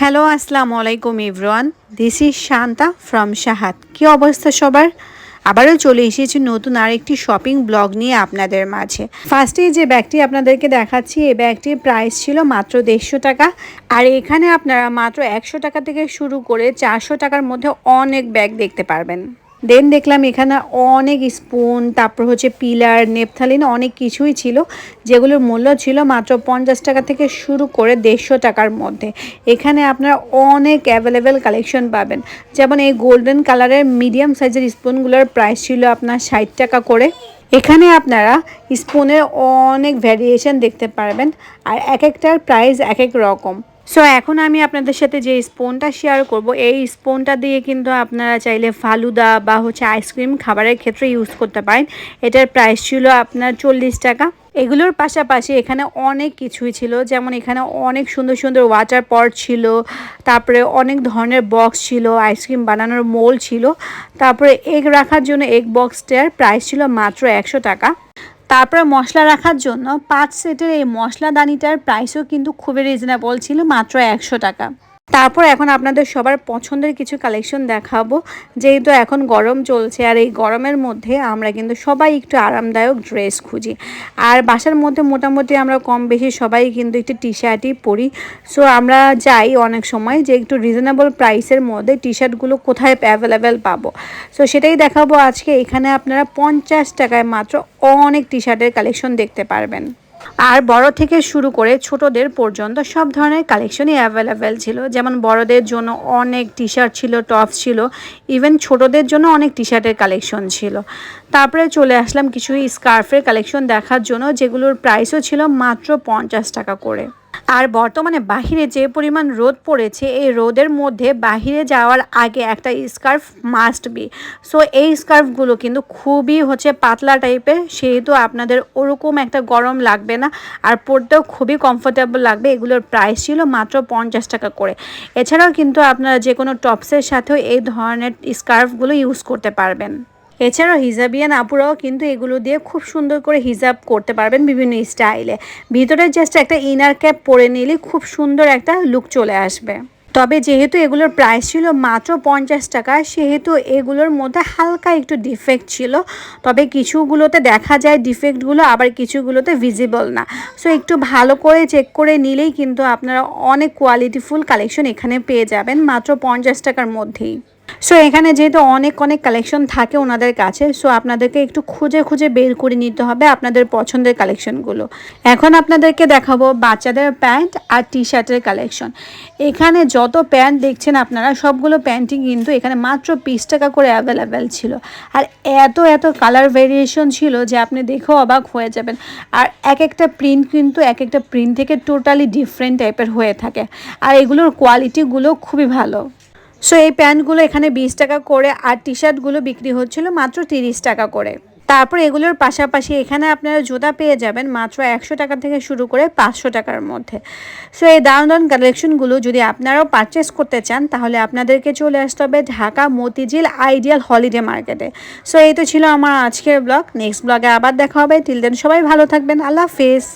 Hello, আসসালামু আলাইকুম everyone. This is Shanta from শাহাদ। কী অবস্থা সবার? আবারও চলে এসেছি নতুন আরেকটি শপিং ব্লগ নিয়ে আপনাদের মাঝে। ফার্স্টেই যে ব্যাগটি আপনাদেরকে দেখাচ্ছি, এই ব্যাগটির প্রাইস ছিল মাত্র 150 টাকা। আর এখানে আপনারা মাত্র 100 টাকা থেকে শুরু করে 400 টাকার মধ্যে অনেক ব্যাগ দেখতে পারবেন। দেখলাম এখানে অনেক স্পুন, তারপর হচ্ছে পিলার, নেপথালিন অনেক কিছুই ছিল, যেগুলোর মূল্য ছিল মাত্র 50 টাকা থেকে শুরু করে 150 টাকার মধ্যে। এখানে আপনারা অনেক অ্যাভেলেবেল কালেকশন পাবেন। যেমন এই গোল্ডেন কালারের মিডিয়াম সাইজের স্পুনগুলোর প্রাইস ছিল আপনার 60 টাকা করে। এখানে আপনারা স্পুনের অনেক ভ্যারিয়েশন দেখতে পারবেন, আর এক একটার প্রাইস এক এক রকম। সো এখন আমি আপনাদের সাথে যে স্পুনটা শেয়ার করব, এই স্পুনটা দিয়ে কিন্তু আপনারা চাইলে ফালুদা বা হচ্ছে আইসক্রিম খাবারের ক্ষেত্রে ইউজ করতে পারেন। এটার প্রাইস ছিল আপনার 40 টাকা। এগুলোর পাশাপাশি এখানে অনেক কিছুই ছিল, যেমন এখানে অনেক সুন্দর সুন্দর ওয়াটার পট ছিল, তারপরে অনেক ধরনের বক্স ছিল, আইসক্রিম বানানোর মোল ছিল, তারপরে এগ রাখার জন্য এগ বক্সটার প্রাইস ছিল মাত্র 100 টাকা। তারপরে মশলা রাখার জন্য 5 সেটের এই মশলাদানিটার প্রাইসও কিন্তু খুবই রিজনেবল ছিল, মাত্র 100 টাকা। তারপর এখন আপনাদের সবার পছন্দের কিছু কালেকশন দেখাবো, যেহেতু এখন গরম চলছে, আর এই গরমের মধ্যে আমরা কিন্তু সবাই একটু আরামদায়ক ড্রেস খুঁজি। আর বাসার মধ্যে মোটামুটি আমরা কম বেশি সবাই কিন্তু একটু টি শার্টই পরি। সো আমরা যাই অনেক সময় যে একটু রিজনেবল প্রাইসের মধ্যে টি শার্টগুলো কোথায় অ্যাভেলেবেল পাবো। সো সেটাই দেখাবো আজকে। এখানে আপনারা 50 টাকায় মাত্র অনেক টি শার্টের কালেকশন দেখতে পারবেন। আর বড় থেকে শুরু করে ছোটদের পর্যন্ত সব ধরনের কালেকশনই অ্যাভেলেবেল ছিল। যেমন বড়দের জন্য অনেক টি শার্ট ছিল, টপস ছিল, ইভেন ছোটদের জন্য অনেক টি শার্টের কালেকশন ছিল। তারপরে চলে আসলাম কিছু স্কার্ফের কালেকশন দেখার জন্য, যেগুলোর প্রাইসও ছিল মাত্র 50 টাকা করে। আর বর্তমানে বাহিরে যে পরিমাণ রোদ পড়েছে, এই রোদের মধ্যে বাহিরে যাওয়ার আগে একটা স্কার্ফ মাস্ট বি। সো এই স্কার্ফগুলো কিন্তু খুবই পাতলা টাইপের, সেহেতু আপনাদের ওরকম একটা গরম লাগবে না, আর পরতেও খুবই কমফোর্টেবল লাগবে। এগুলোর প্রাইস ছিল মাত্র 50 টাকা করে। এছাড়াও কিন্তু আপনারা যে কোনো টপসের সাথেও এই ধরনের স্কার্ফগুলো ইউজ করতে পারবেন। এছাড়াও হিজাবিয়ান আপুরাও কিন্তু এগুলো দিয়ে খুব সুন্দর করে হিজাব করতে পারবেন বিভিন্ন স্টাইলে। ভিতরে জাস্ট একটা ইনার ক্যাপ পরে নিলে খুব সুন্দর একটা লুক চলে আসবে। তবে যেহেতু এগুলোর প্রাইস ছিল মাত্র 50 টাকা, সেহেতু এগুলোর মধ্যে হালকা একটু ডিফেক্ট ছিল। তবে কিছুগুলোতে দেখা যায় ডিফেক্টগুলো, আবার কিছুগুলোতে ভিজিবল না। সো একটু ভালো করে চেক করে নিলেই কিন্তু আপনারা অনেক কোয়ালিটিফুল কালেকশন এখানে পেয়ে যাবেন মাত্র 50 টাকার মধ্যেই। সো এখানে যেহেতু অনেক কালেকশন থাকে ওনাদের কাছে, সো আপনাদেরকে একটু খুঁজে বের করে নিতে হবে আপনাদের পছন্দের কালেকশনগুলো। এখন আপনাদেরকে দেখাবো বাচ্চাদের প্যান্ট আর টি শার্টের কালেকশন। এখানে যত প্যান্ট দেখছেন আপনারা, সবগুলো প্যান্টই কিন্তু এখানে মাত্র 20 টাকা করে অ্যাভেলেবেল ছিল। আর এত কালার ভেরিয়েশন ছিল যে আপনি দেখেও অবাক হয়ে যাবেন। আর এক একটা প্রিন্ট কিন্তু এক একটা প্রিন্ট থেকে টোটালি ডিফারেন্ট টাইপের হয়ে থাকে, আর এগুলোর কোয়ালিটিগুলো খুবই ভালো। সো এই প্যান্টগুলো এখানে 20 টাকা করে, আর টি শার্টগুলো বিক্রি হচ্ছিল মাত্র 30 টাকা করে। তারপর এগুলোর পাশাপাশি এখানে আপনারা জুতা পেয়ে যাবেন মাত্র 100 টাকা থেকে শুরু করে 500 টাকার মধ্যে। সো এই দারুণ কালেকশনগুলো যদি আপনারাও পারচেস করতে চান, তাহলে আপনাদেরকে চলে আসতে হবে ঢাকা মতিঝিল আইডিয়াল হলিডে মার্কেটে। সো এই তো ছিল আমার আজকের ব্লগ। নেক্সট ব্লগে আবার দেখা হবে। টিল দেন সবাই ভালো থাকবেন। আল্লাহ হাফেজ।